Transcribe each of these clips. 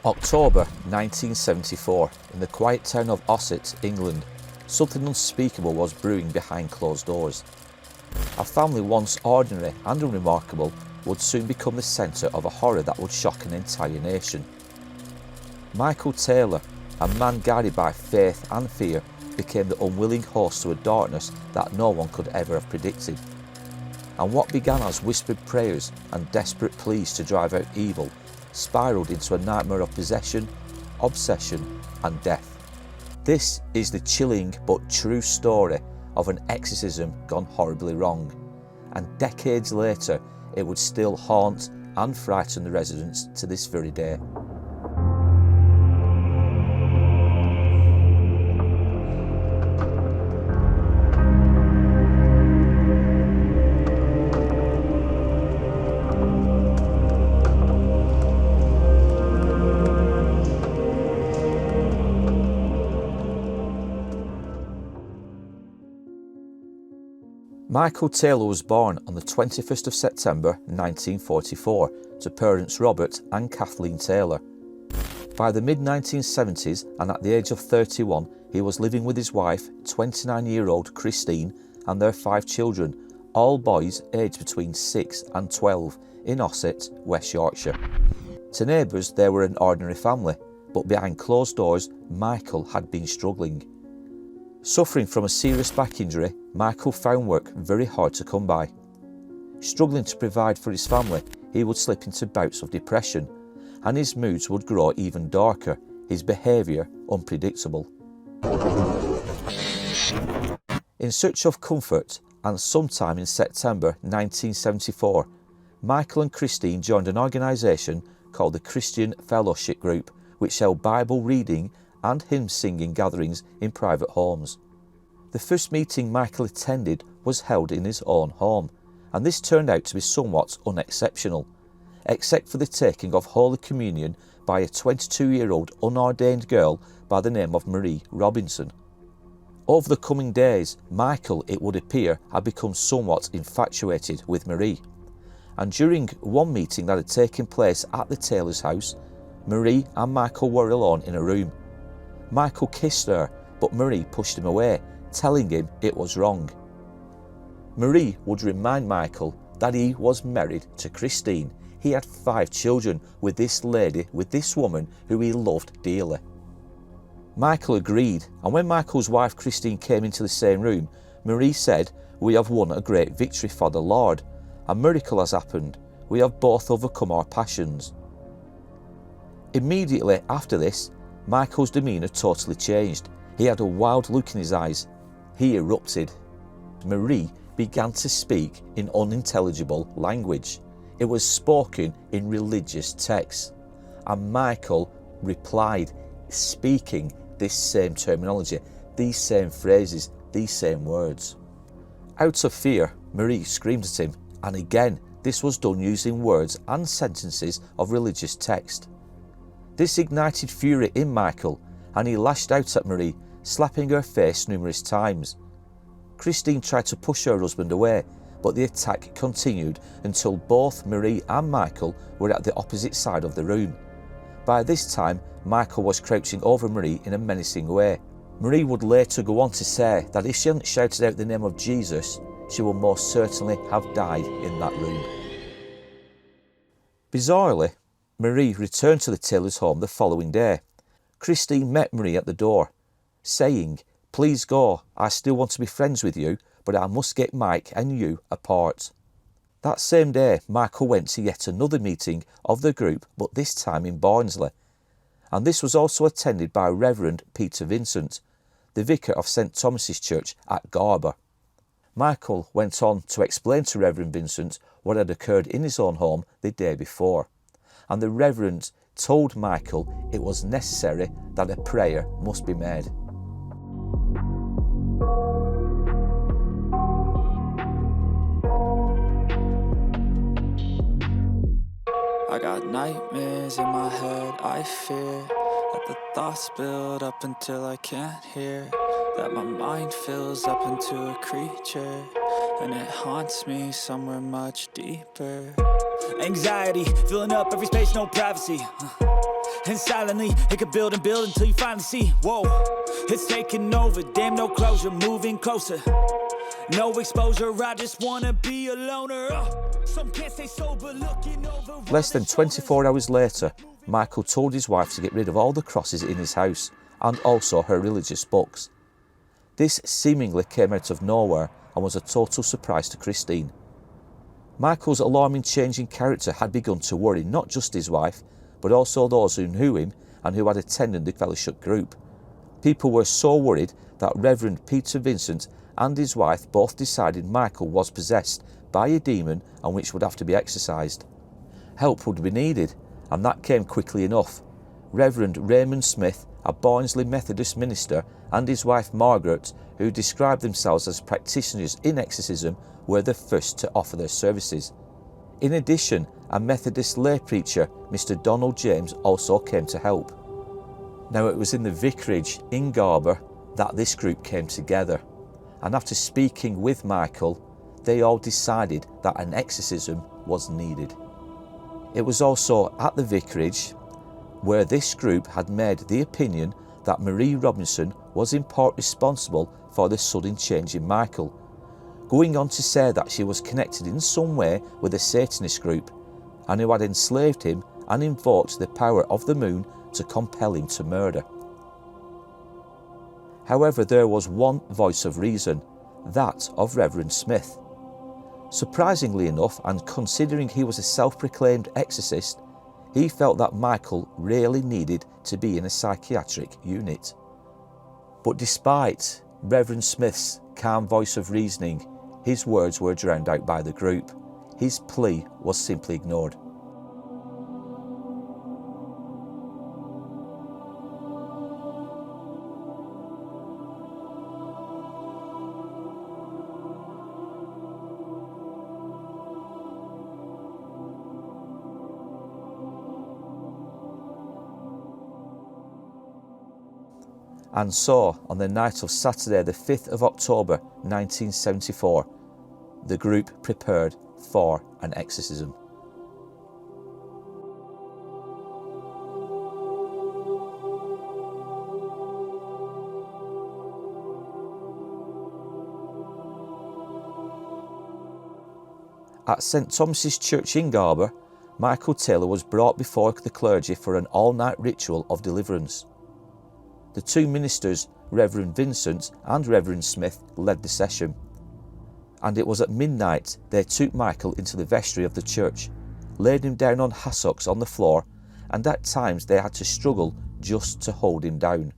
October 1974, in the quiet town of Ossett, England, something unspeakable was brewing behind closed doors. A family once ordinary and unremarkable would soon become the centre of a horror that would shock an entire nation. Michael Taylor, a man guided by faith and fear, became the unwilling host to a darkness that no one could ever have predicted. And what began as whispered prayers and desperate pleas to drive out evil spiralled into a nightmare of possession, obsession and death. This is the chilling but true story of an exorcism gone horribly wrong, and decades later it would still haunt and frighten the residents to this very day. Michael Taylor was born on the 21st of September 1944 to parents Robert and Kathleen Taylor. By the mid-1970s and at the age of 31, he was living with his wife, 29-year-old Christine, and their 5 children, all boys aged between 6 and 12, in Ossett, West Yorkshire. To neighbours, they were an ordinary family, but behind closed doors, Michael had been struggling. Suffering from a serious back injury, Michael found work very hard to come by. Struggling to provide for his family, he would slip into bouts of depression, and his moods would grow even darker, his behaviour unpredictable. In search of comfort, and sometime in September 1974, Michael and Christine joined an organisation called the Christian Fellowship Group, which held Bible reading and hymn singing gatherings in private homes. The first meeting Michael attended was held in his own home, and this turned out to be somewhat unexceptional, except for the taking of Holy Communion by a 22-year-old unordained girl by the name of Marie Robinson. Over the coming days, Michael, it would appear, had become somewhat infatuated with Marie, and during one meeting that had taken place at the Taylor's house, Marie and Michael were alone in a room. Michael kissed her, but Marie pushed him away, telling him it was wrong. Marie would remind Michael that he was married to Christine. He had 5 children with this lady, with this woman who he loved dearly. Michael agreed, and when Michael's wife Christine came into the same room, Marie said, "We have won a great victory for the Lord. A miracle has happened. We have both overcome our passions." Immediately after this, Michael's demeanour totally changed. He had a wild look in his eyes. He erupted. Marie began to speak in unintelligible language. It was spoken in religious texts, and Michael replied, speaking this same terminology, these same phrases, these same words. Out of fear, Marie screamed at him, and again this was done using words and sentences of religious text. This ignited fury in Michael, and he lashed out at Marie, slapping her face numerous times. Christine tried to push her husband away, but the attack continued until both Marie and Michael were at the opposite side of the room. By this time, Michael was crouching over Marie in a menacing way. Marie would later go on to say that if she hadn't shouted out the name of Jesus, she would most certainly have died in that room. Bizarrely, Marie returned to the Taylor's home the following day. Christine met Marie at the door, saying, "Please go, I still want to be friends with you, but I must get Mike and you apart." That same day, Michael went to yet another meeting of the group, but this time in Barnsley, and this was also attended by Reverend Peter Vincent, the vicar of St Thomas's Church at Garber. Michael went on to explain to Reverend Vincent what had occurred in his own home the day before, and the Reverend told Michael it was necessary that a prayer must be made. I got nightmares in my head, I fear that the thoughts build up until I can't hear, that my mind fills up into a creature, and it haunts me somewhere much deeper. Anxiety, filling up every space, no privacy. And silently, it could build and build until you finally see, whoa, it's taking over, damn no closure, moving closer. No exposure, I just wanna be a loner. Some can't stay sober, looking over. Less than 24 hours later, Michael told his wife to get rid of all the crosses in his house and also her religious books. This seemingly came out of nowhere and was a total surprise to Christine. Michael's alarming change in character had begun to worry not just his wife, but also those who knew him and who had attended the fellowship group. People were so worried that Reverend Peter Vincent and his wife both decided Michael was possessed by a demon and which would have to be exorcised. Help would be needed, and that came quickly enough. Reverend Raymond Smith, a Barnsley Methodist minister, and his wife Margaret, who described themselves as practitioners in exorcism, were the first to offer their services. In addition, a Methodist lay preacher, Mr. Donald James, also came to help. Now, it was in the vicarage in Garber that this group came together, and after speaking with Michael, they all decided that an exorcism was needed. It was also at the vicarage where this group had made the opinion that Marie Robinson was in part responsible for the sudden change in Michael, going on to say that she was connected in some way with a Satanist group and who had enslaved him and invoked the power of the moon to compel him to murder. However, there was one voice of reason, that of Reverend Smith. Surprisingly enough, and considering he was a self-proclaimed exorcist, he felt that Michael really needed to be in a psychiatric unit. But despite Reverend Smith's calm voice of reasoning, his words were drowned out by the group. His plea was simply ignored. And so, on the night of Saturday the 5th of October 1974, the group prepared for an exorcism. At St Thomas's Church in Garber, Michael Taylor was brought before the clergy for an all-night ritual of deliverance. The two ministers, Reverend Vincent and Reverend Smith, led the session, and it was at midnight they took Michael into the vestry of the church, laid him down on hassocks on the floor, and at times they had to struggle just to hold him down.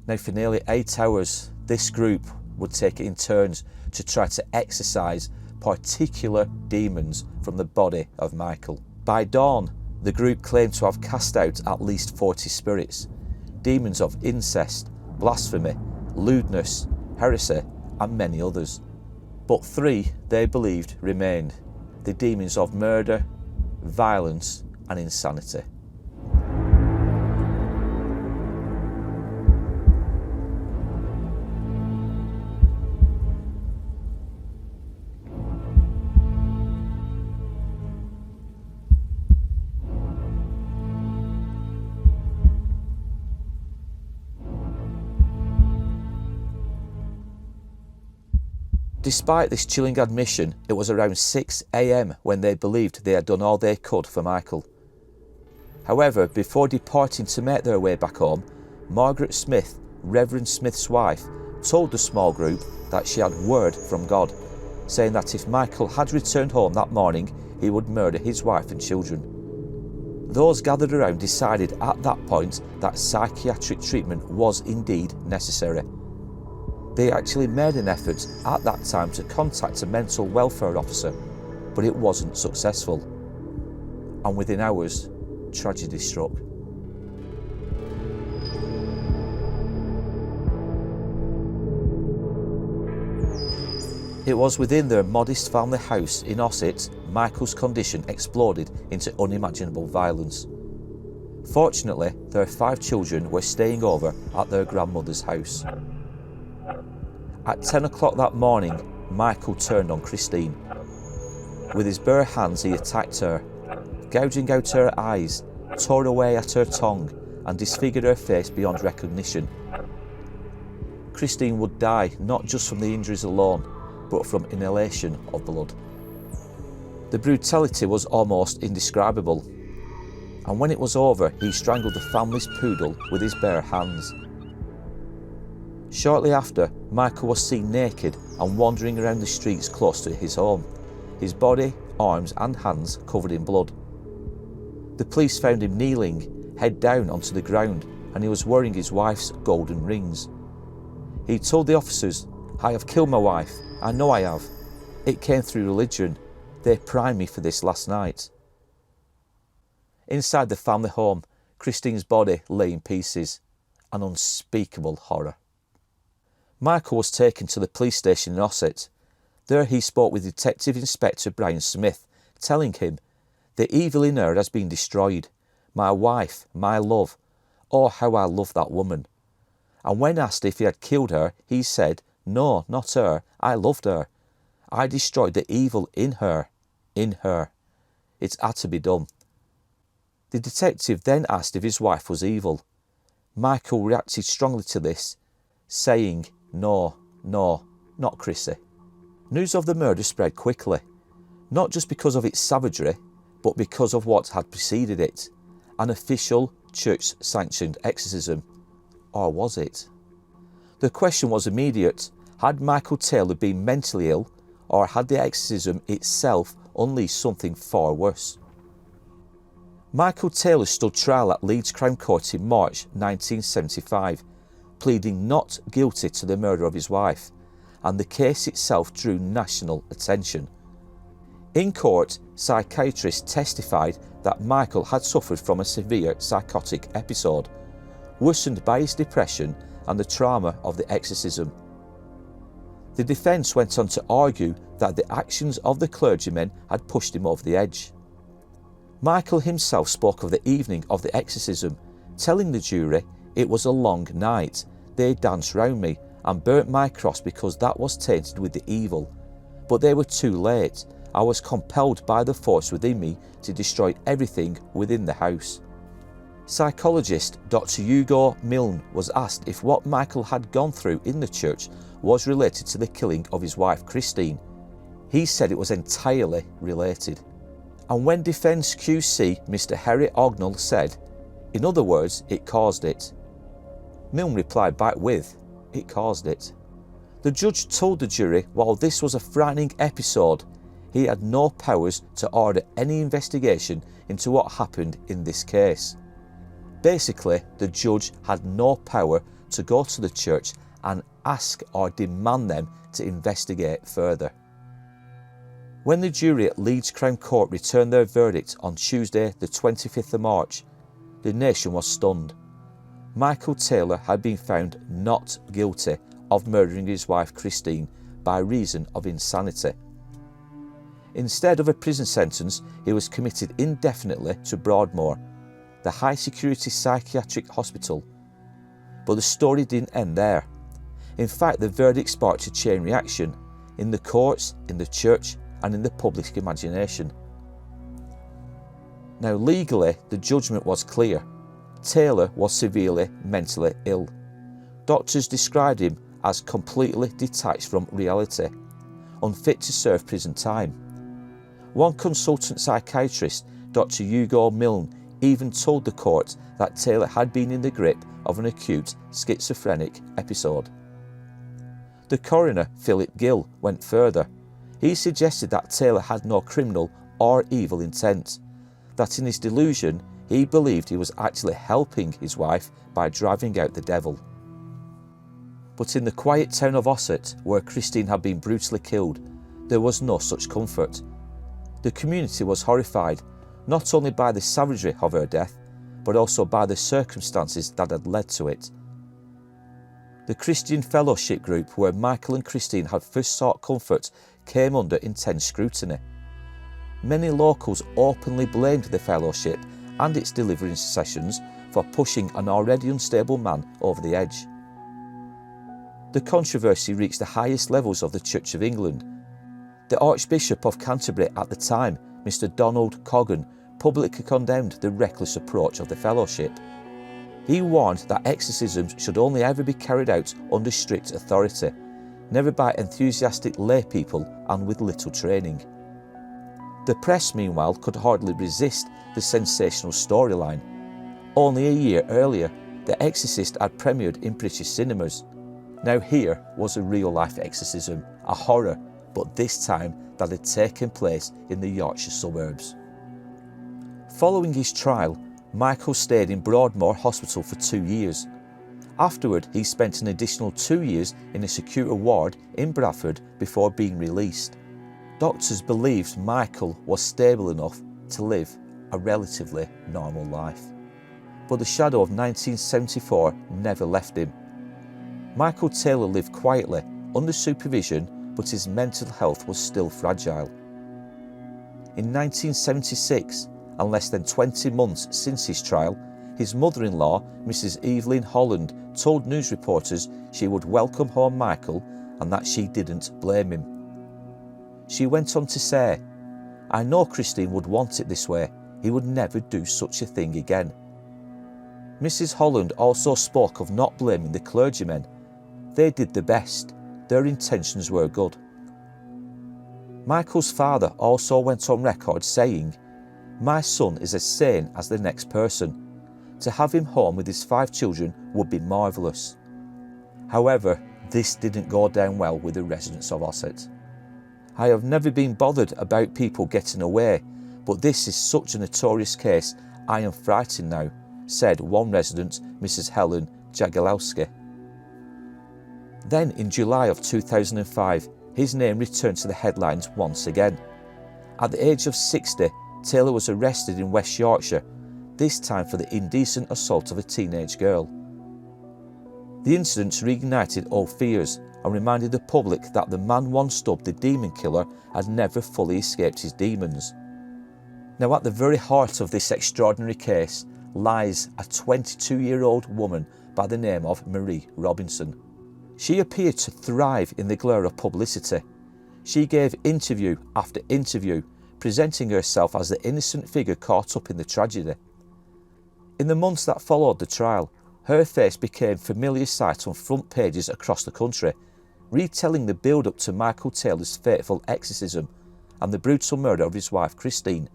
Now, for nearly 8 hours, this group would take it in turns to try to exorcise particular demons from the body of Michael. By dawn, the group claimed to have cast out at least 40 spirits, demons of incest, blasphemy, lewdness, heresy, and many others. But 3, they believed, remained: the demons of murder, violence, and insanity. Despite this chilling admission, it was around 6 AM when they believed they had done all they could for Michael. However, before departing to make their way back home, Margaret Smith, Reverend Smith's wife, told the small group that she had word from God, saying that if Michael had returned home that morning, he would murder his wife and children. Those gathered around decided at that point that psychiatric treatment was indeed necessary. They actually made an effort at that time to contact a mental welfare officer, but it wasn't successful. And within hours, tragedy struck. It was within their modest family house in Ossett, Michael's condition exploded into unimaginable violence. Fortunately, their 5 children were staying over at their grandmother's house. At 10 o'clock that morning, Michael turned on Christine. With his bare hands he attacked her, gouging out her eyes tore away at her tongue and disfigured her face beyond recognition. Christine would die not just from the injuries alone, but from inhalation of blood. The brutality was almost indescribable, and when it was over, he strangled the family's poodle with his bare hands. Shortly after, Michael was seen naked and wandering around the streets close to his home, his body, arms and hands covered in blood. The police found him kneeling, head down onto the ground, and he was wearing his wife's golden rings. He told the officers, "I have killed my wife, I know I have. It came through religion. They primed me for this last night." Inside the family home, Christine's body lay in pieces, an unspeakable horror. Michael was taken to the police station in Ossett. There he spoke with Detective Inspector Brian Smith, telling him, "The evil in her has been destroyed. My wife, my love. Oh, how I love that woman." And when asked if he had killed her, he said, "No, not her. I loved her. I destroyed the evil in her. In her. It had to be done." The detective then asked if his wife was evil. Michael reacted strongly to this, saying, No, not Chrissy." News of the murder spread quickly, not just because of its savagery, but because of what had preceded it, an official church-sanctioned exorcism. Or was it? The question was immediate. Had Michael Taylor been mentally ill, or had the exorcism itself unleashed something far worse? Michael Taylor stood trial at Leeds Crown Court in March 1975, pleading not guilty to the murder of his wife, and the case itself drew national attention. In court, psychiatrists testified that Michael had suffered from a severe psychotic episode, worsened by his depression and the trauma of the exorcism. The defence went on to argue that the actions of the clergymen had pushed him over the edge. Michael himself spoke of the evening of the exorcism, telling the jury, "It was a long night. They danced round me and burnt my cross because that was tainted with the evil. But they were too late. I was compelled by the force within me to destroy everything within the house." Psychologist Dr. Hugo Milne was asked if what Michael had gone through in the church was related to the killing of his wife Christine. He said it was entirely related. And when Defence QC Mr. Harry Ognall said, "In other words, it caused it," Milne replied back with, "It caused it." The judge told the jury while this was a frightening episode, he had no powers to order any investigation into what happened in this case. Basically, the judge had no power to go to the church and ask or demand them to investigate further. When the jury at Leeds Crown Court returned their verdict on Tuesday the 25th of March, the nation was stunned. Michael Taylor had been found not guilty of murdering his wife Christine by reason of insanity. Instead of a prison sentence, he was committed indefinitely to Broadmoor, the high-security psychiatric hospital. But the story didn't end there. In fact, the verdict sparked a chain reaction in the courts, in the church, and in the public imagination. Now, legally, the judgment was clear. Taylor was severely mentally ill. Doctors described him as completely detached from reality, unfit to serve prison time. One consultant psychiatrist, Dr. Hugo Milne, even told the court that Taylor had been in the grip of an acute schizophrenic episode. The coroner, Philip Gill, went further. He suggested that Taylor had no criminal or evil intent, that in his delusion he believed he was actually helping his wife by driving out the devil. But in the quiet town of Ossett, where Christine had been brutally killed, there was no such comfort. The community was horrified, not only by the savagery of her death, but also by the circumstances that had led to it. The Christian Fellowship group where Michael and Christine had first sought comfort came under intense scrutiny. Many locals openly blamed the Fellowship and its deliverance sessions for pushing an already unstable man over the edge. The controversy reached the highest levels of the Church of England. The Archbishop of Canterbury at the time, Mr. Donald Coggan, publicly condemned the reckless approach of the fellowship. He warned that exorcisms should only ever be carried out under strict authority, never by enthusiastic lay people and with little training. The press, meanwhile, could hardly resist the sensational storyline. Only a year earlier, The Exorcist had premiered in British cinemas. Now here was a real-life exorcism, a horror, but this time that had taken place in the Yorkshire suburbs. Following his trial, Michael stayed in Broadmoor Hospital for 2 years. Afterward, he spent an additional 2 years in a secure ward in Bradford before being released. Doctors believed Michael was stable enough to live a relatively normal life. But the shadow of 1974 never left him. Michael Taylor lived quietly, under supervision, but his mental health was still fragile. In 1976, and less than 20 months since his trial, his mother-in-law, Mrs. Evelyn Holland, told news reporters she would welcome home Michael and that she didn't blame him. She went on to say, "I know Christine would want it this way. He would never do such a thing again." Mrs. Holland also spoke of not blaming the clergymen. They did the best. Their intentions were good. Michael's father also went on record saying, "My son is as sane as the next person. To have him home with his 5 children would be marvellous." However, this didn't go down well with the residents of Ossett. "I have never been bothered about people getting away, but this is such a notorious case, I am frightened now," said one resident, Mrs. Helen Jagielowski. Then in July of 2005, his name returned to the headlines once again. At the age of 60, Taylor was arrested in West Yorkshire, this time for the indecent assault of a teenage girl. The incident reignited old fears and reminded the public that the man once dubbed the demon killer had never fully escaped his demons. Now at the very heart of this extraordinary case lies a 22-year-old woman by the name of Marie Robinson. She appeared to thrive in the glare of publicity. She gave interview after interview, presenting herself as the innocent figure caught up in the tragedy. In the months that followed the trial, her face became familiar sight on front pages across the country, retelling the build-up to Michael Taylor's fateful exorcism and the brutal murder of his wife Christine.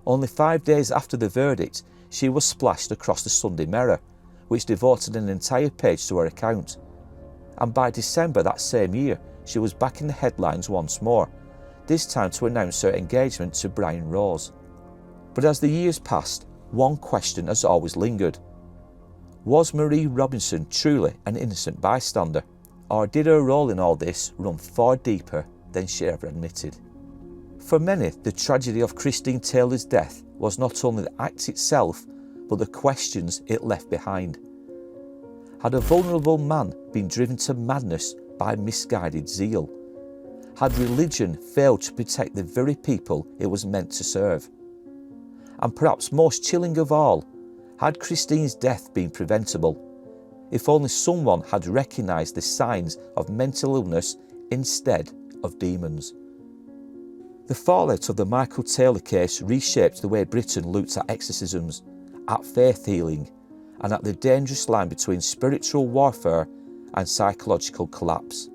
Only 5 days after the verdict, she was splashed across the Sunday Mirror, which devoted an entire page to her account. And by December that same year, she was back in the headlines once more, this time to announce her engagement to Brian Rose. But as the years passed, one question has always lingered. Was Marie Robinson truly an innocent bystander, or did her role in all this run far deeper than she ever admitted? For many, the tragedy of Christine Taylor's death was not only the act itself, but the questions it left behind. Had a vulnerable man been driven to madness by misguided zeal? Had religion failed to protect the very people it was meant to serve? And perhaps most chilling of all, had Christine's death been preventable? If only someone had recognised the signs of mental illness instead of demons. The fallout of the Michael Taylor case reshaped the way Britain looked at exorcisms, at faith healing, and at the dangerous line between spiritual warfare and psychological collapse.